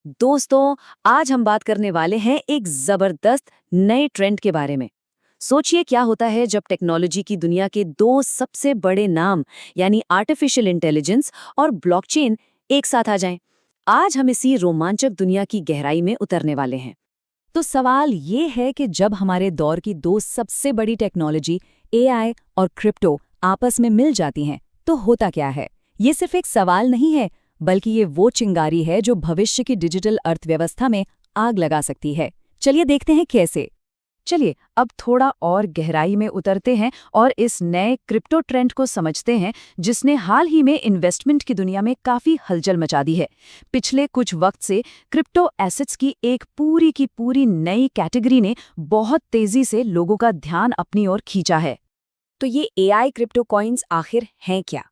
दोस्तों, आज हम बात करने वाले हैं एक जबरदस्त नए ट्रेंड के बारे में। सोचिए क्या होता है जब टेक्नोलॉजी की दुनिया के दो सबसे बड़े नाम यानी आर्टिफिशियल इंटेलिजेंस और ब्लॉकचेन एक साथ आ जाएं। आज हम इसी रोमांचक दुनिया की गहराई में उतरने वाले हैं। तो सवाल ये है कि जब हमारे दौर की दो सबसे बड़ी टेक्नोलॉजी एआई और क्रिप्टो आपस में मिल जाती हैं, तो होता क्या है? ये सिर्फ एक सवाल नहीं है, बल्कि ये वो चिंगारी है जो भविष्य की डिजिटल अर्थव्यवस्था में आग लगा सकती है। चलिए देखते हैं कैसे। चलिए अब थोड़ा और गहराई में उतरते हैं और इस नए क्रिप्टो ट्रेंड को समझते हैं, जिसने हाल ही में इन्वेस्टमेंट की दुनिया में काफी हलचल मचा दी है। पिछले कुछ वक्त से क्रिप्टो एसेट्स की एक पूरी की पूरी नई कैटेगरी ने बहुत तेजी से लोगों का ध्यान अपनी ओर खींचा है। तो ये एआई क्रिप्टो कॉइन्स आखिर हैं क्या?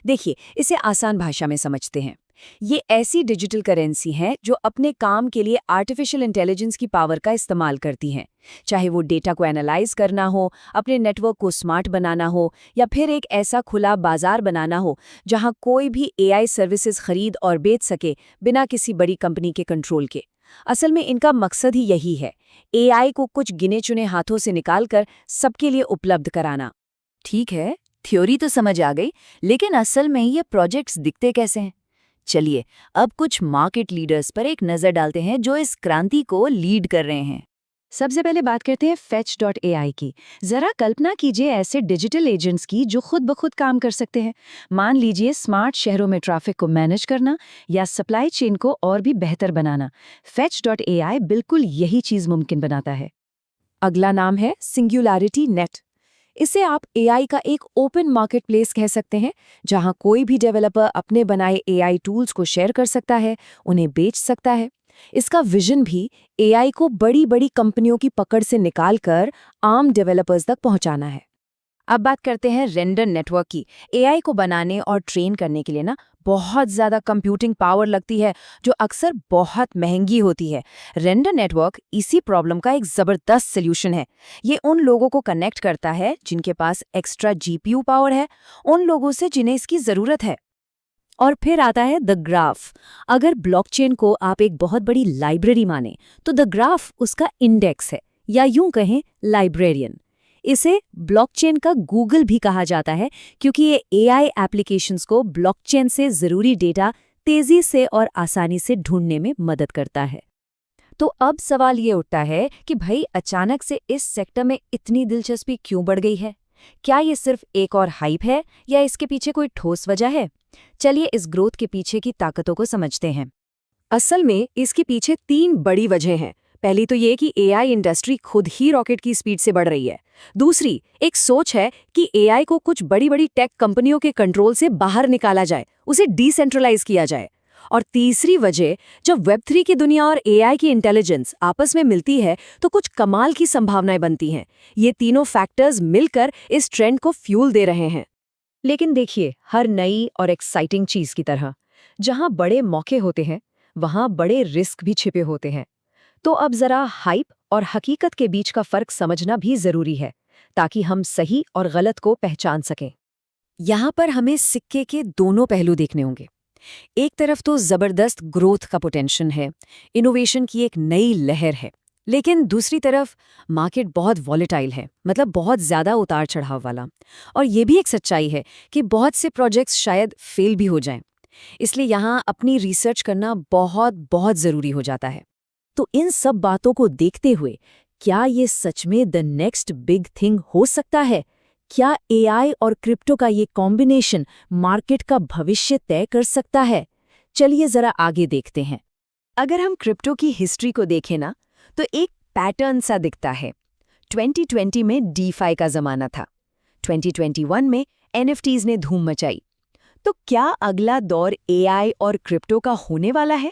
देखिए, इसे आसान भाषा में समझते हैं। ये ऐसी डिजिटल करेंसी हैं जो अपने काम के लिए आर्टिफिशियल इंटेलिजेंस की पावर का इस्तेमाल करती हैं। चाहे वो डेटा को एनालाइज करना हो, अपने नेटवर्क को स्मार्ट बनाना हो, या फिर एक ऐसा खुला बाजार बनाना हो जहां कोई भी एआई सर्विसेज खरीद और बेच सके बिना किसी बड़ी कंपनी के कंट्रोल के। असल में इनका मकसद ही यही है, एआई को कुछ गिने चुने हाथों से निकालकर सबके लिए उपलब्ध कराना। ठीक है, थ्योरी तो समझ आ गई, लेकिन असल में ये प्रोजेक्ट्स दिखते कैसे हैं? चलिए अब कुछ मार्केट लीडर्स पर एक नजर डालते हैं जो इस क्रांति को लीड कर रहे हैं। सबसे पहले बात करते हैं Fetch.ai की। जरा कल्पना कीजिए ऐसे डिजिटल एजेंट्स की जो खुद ब खुद काम कर सकते हैं। मान लीजिए स्मार्ट शहरों में ट्रैफिक को मैनेज करना या सप्लाई चेन को और भी बेहतर बनाना। Fetch.ai बिल्कुल यही चीज मुमकिन बनाता है। अगला नाम है सिंगुलैरिटी नेट। इसे आप एआई का एक ओपन मार्केटप्लेस कह सकते हैं, जहां कोई भी डेवलपर अपने बनाए एआई टूल्स को शेयर कर सकता है, उन्हें बेच सकता है। इसका विजन भी एआई को बड़ी बड़ी कंपनियों की पकड़ से निकालकर आम डेवलपर्स तक पहुंचाना है। अब बात करते हैं रेंडर नेटवर्क की। एआई को बनाने और ट्रेन करने के लिए बहुत ज़्यादा कंप्यूटिंग पावर लगती है, जो अक्सर बहुत महंगी होती है। रेंडर नेटवर्क इसी प्रॉब्लम का एक ज़बरदस्त सल्यूशन है। ये उन लोगों को कनेक्ट करता है जिनके पास एक्स्ट्रा जीपीयू पावर है, उन लोगों से जिन्हें इसकी ज़रूरत है। और फिर आता है द ग्राफ। अगर ब्लॉकचेन को आप एक बहुत बड़ी लाइब्रेरी माने, तो द ग्राफ उसका इंडेक्स है, या यूं कहें लाइब्रेरियन। इसे ब्लॉकचेन का गूगल भी कहा जाता है, क्योंकि ये एआई एप्लीकेशंस को ब्लॉकचेन से ज़रूरी डेटा तेज़ी से और आसानी से ढूंढने में मदद करता है। तो अब सवाल ये उठता है कि भाई अचानक से इस सेक्टर में इतनी दिलचस्पी क्यों बढ़ गई है? क्या ये सिर्फ एक और हाइप है, या इसके पीछे कोई ठोस वजह है? चलिए इस ग्रोथ के पीछे की ताकतों को समझते हैं। असल में इसके पीछे तीन बड़ी वजह हैं। पहली तो ये कि एआई इंडस्ट्री खुद ही रॉकेट की स्पीड से बढ़ रही है। दूसरी, एक सोच है कि एआई को कुछ बड़ी बड़ी टेक कंपनियों के कंट्रोल से बाहर निकाला जाए, उसे डिसेंट्रलाइज किया जाए। और तीसरी वजह, जब वेब3 की दुनिया और एआई की इंटेलिजेंस आपस में मिलती है तो कुछ कमाल की संभावनाएं बनती हैं। ये तीनों फैक्टर्स मिलकर इस ट्रेंड को फ्यूल दे रहे हैं। लेकिन देखिए, हर नई और एक्साइटिंग चीज की तरह जहां बड़े मौके होते हैं, वहां बड़े रिस्क भी छिपे होते हैं। तो अब जरा हाइप और हकीकत के बीच का फर्क समझना भी जरूरी है, ताकि हम सही और गलत को पहचान सकें। यहाँ पर हमें सिक्के के दोनों पहलू देखने होंगे। एक तरफ तो जबरदस्त ग्रोथ का पोटेंशियल है, इनोवेशन की एक नई लहर है। लेकिन दूसरी तरफ मार्केट बहुत वॉलेटाइल है, मतलब बहुत ज्यादा उतार चढ़ाव वाला। और ये भी एक सच्चाई है कि बहुत से प्रोजेक्ट्स शायद फेल भी हो जाएं। इसलिए यहाँ अपनी रिसर्च करना बहुत बहुत जरूरी हो जाता है। तो इन सब बातों को देखते हुए, क्या ये सच में द नेक्स्ट बिग थिंग हो सकता है? क्या एआई और क्रिप्टो का ये कॉम्बिनेशन मार्केट का भविष्य तय कर सकता है? चलिए जरा आगे देखते हैं। अगर हम क्रिप्टो की हिस्ट्री को देखें ना, तो एक पैटर्न सा दिखता है। 2020 में डीफाई का जमाना था। 2021 में एनएफटीज ने धूम मचाई। तो क्या अगला दौर एआई और क्रिप्टो का होने वाला है?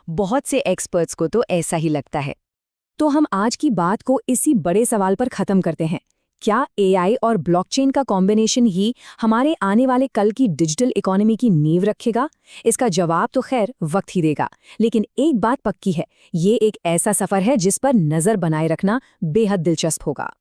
बहुत से एक्सपर्ट्स को तो ऐसा ही लगता है। तो हम आज की बात को इसी बड़े सवाल पर खत्म करते हैं। क्या एआई और ब्लॉकचेन का कॉम्बिनेशन ही हमारे आने वाले कल की डिजिटल इकोनॉमी की नींव रखेगा? इसका जवाब तो खैर वक्त ही देगा। लेकिन एक बात पक्की है, ये एक ऐसा सफर है जिस पर नजर बनाए रखना बेहद दिलचस्प होगा।